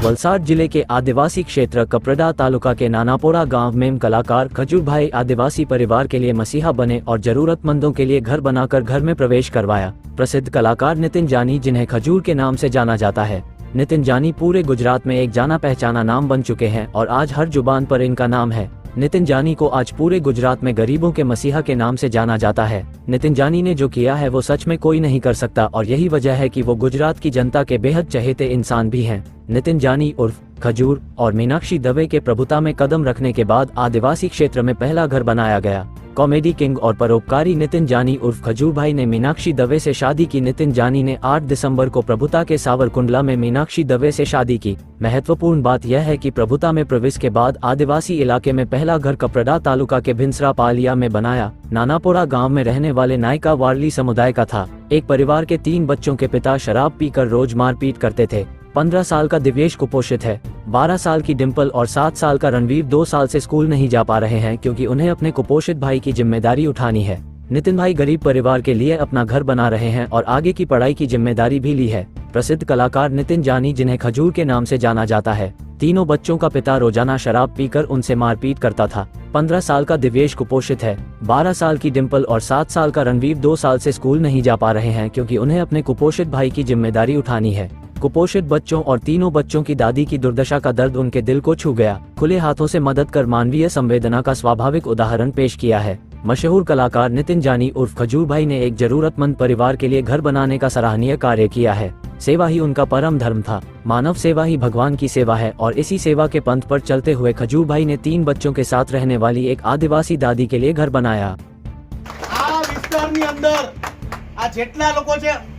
वलसाड जिले के आदिवासी क्षेत्र कपरडा तालुका के नानापोरा गांव में कलाकार खजूर भाई आदिवासी परिवार के लिए मसीहा बने और जरूरतमंदों के लिए घर बनाकर घर में प्रवेश करवाया। प्रसिद्ध कलाकार नितिन जानी, जिन्हें खजूर के नाम से जाना जाता है। नितिन जानी पूरे गुजरात में एक जाना पहचाना नाम बन चुके हैं और आज हर जुबान पर इनका नाम है। नितिन जानी को आज पूरे गुजरात में गरीबों के मसीहा के नाम से जाना जाता है। नितिन जानी ने जो किया है वो सच में कोई नहीं कर सकता और यही वजह है कि वो गुजरात की जनता के बेहद चहेते इंसान भी हैं। नितिन जानी उर्फ खजूर और मीनाक्षी दवे के प्रभुता में कदम रखने के बाद आदिवासी क्षेत्र में पहला घर बनाया गया। कॉमेडी किंग और परोपकारी नितिन जानी उर्फ खजूर भाई ने मीनाक्षी दवे से शादी की। नितिन जानी ने 8 दिसंबर को प्रभुता के सावरकुंडला में मीनाक्षी दवे से शादी की। महत्वपूर्ण बात यह है कि प्रभुता में प्रवेश के बाद आदिवासी इलाके में पहला घर कपरडा तालुका के भिंसरा पालिया में बनाया। नानापोरा गांव में रहने वाले नायका वारली समुदाय का था। एक परिवार के 3 बच्चों के पिता शराब पीकर रोज मारपीट करते थे। 15 साल का दिव्येश कुपोषित है। 12 साल की डिम्पल और 7 साल का रणवीर 2 साल से स्कूल नहीं जा पा रहे हैं क्योंकि उन्हें अपने कुपोषित भाई की जिम्मेदारी उठानी है। नितिन भाई गरीब परिवार के लिए अपना घर बना रहे हैं और आगे की पढ़ाई की जिम्मेदारी भी ली है। प्रसिद्ध कलाकार नितिन जानी, जिन्हें खजूर के नाम से जाना जाता है, तीनों बच्चों का पिता रोजाना शराब पीकर उनसे मारपीट करता था। 15 साल का दिव्येश कुपोषित है। 12 साल की डिम्पल और 7 साल का रणवीर 2 साल से स्कूल नहीं जा पा रहे हैं क्योंकि उन्हें अपने कुपोषित भाई की जिम्मेदारी उठानी है। कुपोषित बच्चों और तीनों बच्चों की दादी की दुर्दशा का दर्द उनके दिल को छू गया। खुले हाथों से मदद कर मानवीय संवेदना का स्वाभाविक उदाहरण पेश किया है। मशहूर कलाकार नितिन जानी उर्फ खजूर भाई ने एक जरूरतमंद परिवार के लिए घर बनाने का सराहनीय कार्य किया है। सेवा ही उनका परम धर्म था। मानव सेवा ही भगवान की सेवा है और इसी सेवा के पंथ पर चलते हुए खजूर भाई ने 3 बच्चों के साथ रहने वाली एक आदिवासी दादी के लिए घर बनाया।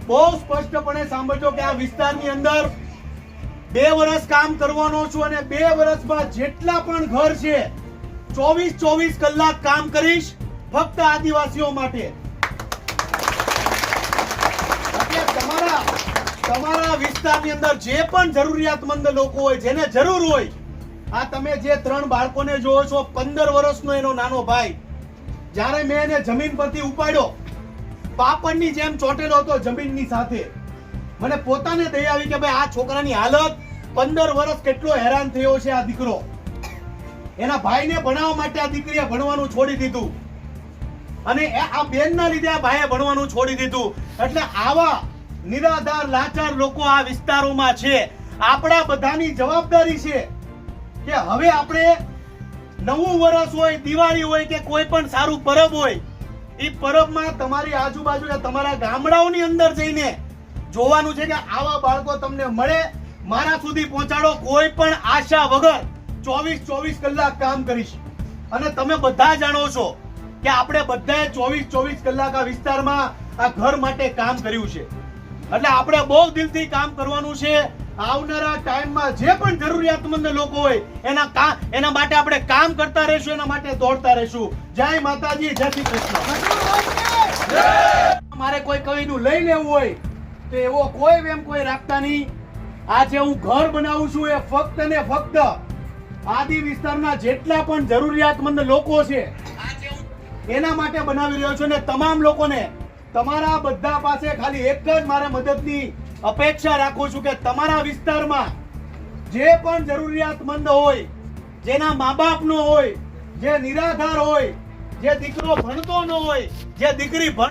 बहुत स्पष्टपणे सांभळजो के आ विस्तारनी अंदर 2 वर्ष काम करवानो छुं अने 2 वर्षमां जेटला पण घर छे 24 कलाक काम करीश फक्त आदिवासीओ माटे। એટલે તમારા વિસ્તારની અંદર જે પણ જરૂરિયાતમંદ લોકો હોય, જેને જરૂર હોય, આ તમે જે 3 બાળકોને જોવો છો, 15 વર્ષનો એનો નાનો ભાઈ, જ્યારે મેં એને જમીન પરથી ઉપાડ્યો, પાપડની જેમ ચોટેલો હતો જમીનની સાથે, મને પોતાને દયા આવી કે ભાઈ આ છોકરાની હાલત 15 વર્ષ કેટલો હેરાન થયો છે આ દીકરો। એના ભાઈને ભણાવવા માટે આ દીકરીએ ભણવાનું છોડી દીધું અને આ બેનના લીધે આ ભાઈએ ભણવાનું છોડી દીધું। એટલે આવા નિરાધાર લાચાર લોકો આ વિસ્તારોમાં છે। આપણા બધાની જવાબદારી છે કે હવે આપણે નવું વર્ષ હોય, દિવાળી હોય કે કોઈ પણ સારું પરબ હોય, ई परब में तमारी आजूबाजू या तमारा गामडाओनी अंदर जईने जोवानुं छे के आवा बाळको तमने मळे, मारा सुधी पहोंचाडो। कोई पण आशा वगर 24 कलाक काम करीश। अने तमे बधा जाणो छो के आपणे बधाए 24 कलाक आ विस्तारमां आ घर माटे काम कर्युं छे। એટલે આપણે બહુ દિલથી કામ કરવાનું છે। આવનારા ટાઈમમાં જે પણ જરૂરિયાતમંદ લોકો હોય એના માટે આપણે કામ કરતા રહેશું, એના માટે દોડતા રહેશું। જય માતાજી, જય શ્રી કૃષ્ણ। મારે કોઈ કઈનું લઈ લેવું હોય તો એવો કોઈ વેમ કોઈ રાખતા નહીં। આજે હું ઘર બનાવું છું એ ફક્ત ને ફક્ત આદિ વિસ્તારના જેટલા પણ જરૂરિયાતમંદ લોકો છે એના માટે બનાવી રહ્યો છું। ને તમામ લોકોને તમારા બધા પાસે ખાલી એક જ મારે મદદની અપેક્ષા રાખું છું કે તમારા વિસ્તારમાં જે પણ જરૂરિયાતમંદ હોય, જેના મા બાપ નો હોય, જે નિરાધાર હોય, જે દીકરો ભણતો ન હોય, જે દીકરી